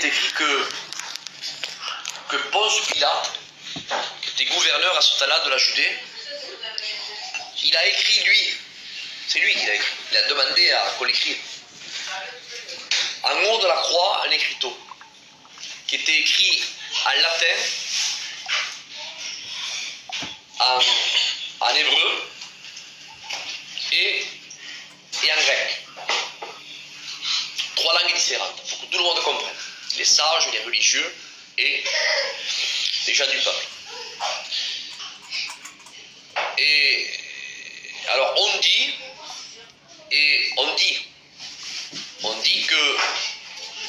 est écrit que Ponce Pilate, qui était gouverneur à ce temps-là de la Judée, il a écrit, lui, c'est lui qui l'a écrit, il a demandé à qu'on l'écrive. En haut de la croix, un écriteau, qui était écrit en latin, en hébreu et en grec. 3 langues différentes, il faut que tout le monde comprenne. Les sages, les religieux et les gens du peuple. Et alors on dit que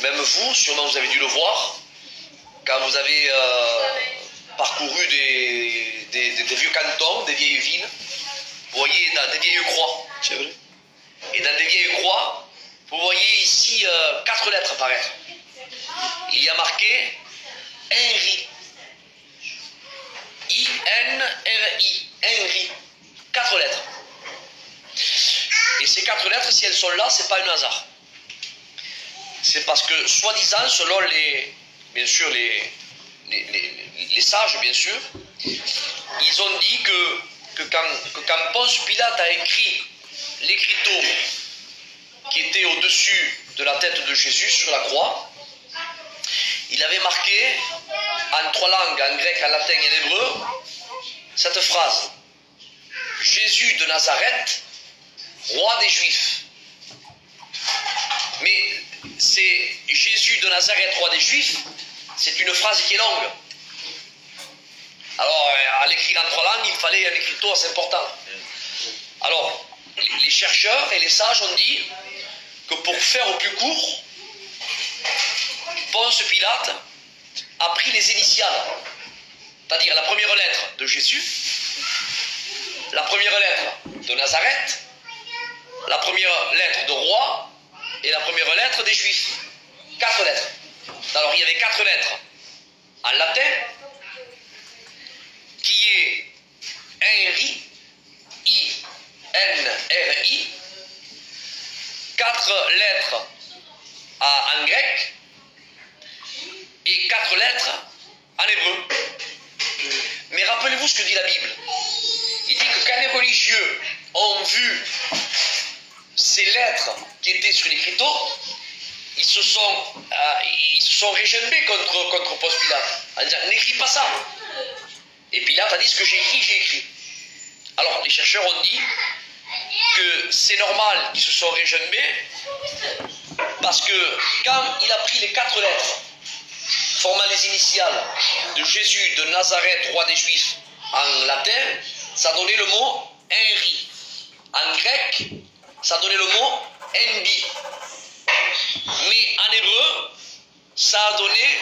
même vous, sûrement vous avez dû le voir, quand vous avez parcouru des vieux cantons, des vieilles villes, vous voyez dans des vieilles croix. C'est vrai. Et dans des vieilles croix, vous voyez ici 4 lettres apparaître. Il y a marqué Henri. I-N-R-I. Henri. 4 lettres. Et ces 4 lettres, si elles sont là, c'est pas un hasard. C'est parce que, soi-disant, selon bien sûr, les sages, bien sûr, ils ont dit que quand Ponce Pilate a écrit l'écriteau qui était au-dessus de la tête de Jésus sur la croix, il avait marqué en 3 langues, en grec, en latin et en hébreu, cette phrase: Jésus de Nazareth, roi des Juifs. Mais c'est Jésus de Nazareth, roi des Juifs, c'est une phrase qui est longue. Alors, à l'écrire en 3 langues, il fallait un écriteau assez important. Alors, les chercheurs et les sages ont dit que pour faire au plus court, Ponce Pilate a pris les initiales, c'est-à-dire la première lettre de Jésus, la première lettre de Nazareth, la première lettre de roi et la première lettre des Juifs. 4 lettres. Alors il y avait 4 lettres en latin qui est Henri, I-N-R-I, 4 lettres en grec et 4 lettres en hébreu. Mais rappelez-vous ce que dit la Bible. Il dit que quand les religieux ont vu ces lettres qui étaient sur l'écriteau, ils se sont régimbés contre Ponce Pilate en disant: n'écris pas ça. Et Pilate a dit: ce que j'ai écrit, j'ai écrit. Alors les chercheurs ont dit que c'est normal qu'ils se sont régimbés parce que quand il a pris les 4 lettres formant les initiales de Jésus de Nazareth, roi des Juifs, en latin, ça donnait le mot Henri. En grec, ça donnait le mot Endi. Mais en hébreu, ça a donné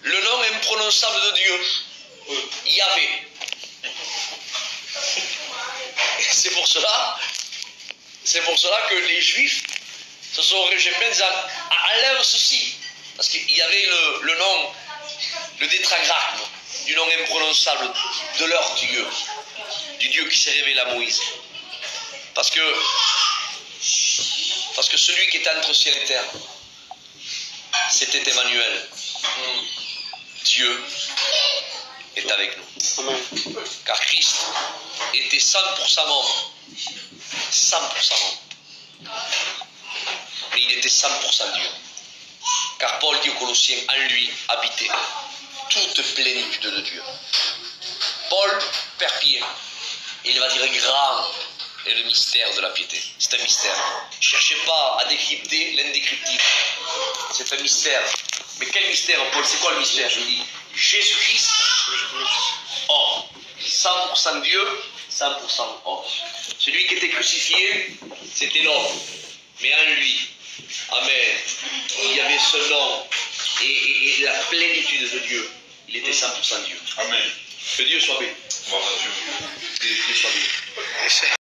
le nom imprononçable de Dieu, Yahvé. C'est pour cela que les Juifs se sont régimbés en disant: enlève ceci. Parce qu'il y avait le nom, le tétragramme du nom imprononçable de leur Dieu, du Dieu qui s'est révélé à Moïse. Parce que celui qui était entre ciel et terre, c'était Emmanuel. Dieu est avec nous. Amen. Car Christ était 100% homme. 100% homme. Mais il était 100% Dieu. Car Paul dit aux Colossiens: en lui habitait toute plénitude de Dieu. Paul perd pied. Et il va dire: grand est le mystère de la piété. C'est un mystère. Ne cherchez pas à décrypter l'indécryptible. C'est un mystère. Mais quel mystère, Paul? C'est quoi le mystère? Je dis: Jésus-Christ, homme. 100% Dieu, 100% homme. Celui qui était crucifié, c'était l'homme. Mais en lui, amen, il y avait ce nom et la plénitude de Dieu. Il était 100% Dieu. Amen. Que Dieu soit béni. Gloire à Dieu. Que Dieu soit béni.